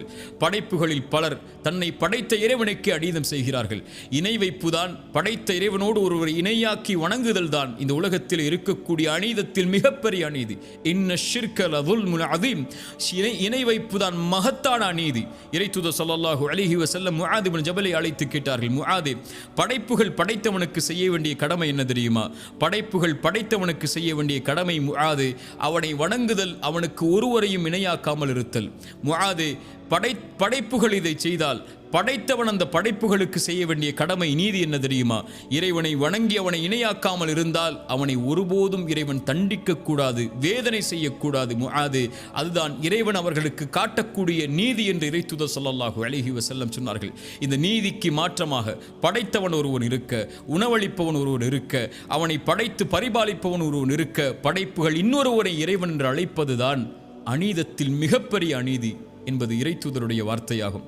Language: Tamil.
சொல்கிறார்கள். படைப்புகளில் பலர் தன்னை படைத்த இறைவனுக்கு அநீதம் செய்கிறார்கள். இணை வைப்புதான், படைத்த இறைவனோடு ஒருவர் இணையாக்கி வணங்குதல் தான் இந்த உலகத்தில் இருக்கக்கூடிய அநீதத்தில் மிகப்பெரிய அநீதி. இன்ன ஷிர்க லதுல்முன் அதீம். இணை வைப்புதான் மகத்தான அநீதி. இறைத்தூதர் ஸல்லல்லாஹு அலைஹி வஸல்லம் முஆத் இப்னு ஜபலை அழைத்து கேட்டார்கள், முஆதே, படைப்புகள் படைத்தவனுக்கு செய்ய வேண்டிய கடமை என்ன தெரியுமா? படைப்புகள் படைத்தவனுக்கு செய்ய வேண்டிய கடமை முஆது, அவனை வணங்குதல், அவனுக்கு ஒருவரையும் இணையாக்காமல் இருத்தல். முஆது, படைப்புகள் இதை செய்தால் படைத்தவன் அந்த படைப்புகளுக்கு செய்ய வேண்டிய கடமை நீதி என்ன தெரியுமா? இறைவனை வணங்கி அவனை இணையாக்காமல் இருந்தால் அவனை ஒருபோதும் இறைவன் தண்டிக்க கூடாது, வேதனை செய்யக்கூடாது. முஆது, அதுதான் இறைவன் அவர்களுக்கு காட்டக்கூடிய நீதி என்று இறைத்தூதர் ஸல்லல்லாஹு அலைஹி வஸல்லம் சொன்னார்கள். இந்த நீதிக்கு மாற்றமாக படைத்தவன் ஒருவன் இருக்க, உணவளிப்பவன் ஒருவன் இருக்க, அவனை படைத்து பரிபாலிப்பவன் ஒருவன் இருக்க, படைப்புகள் இன்னொருவரை இறைவன் என்று அழைப்பதுதான் அநீதத்தில் மிகப்பெரிய அநீதி என்பது இறைத்தூதருடைய வார்த்தையாகும்.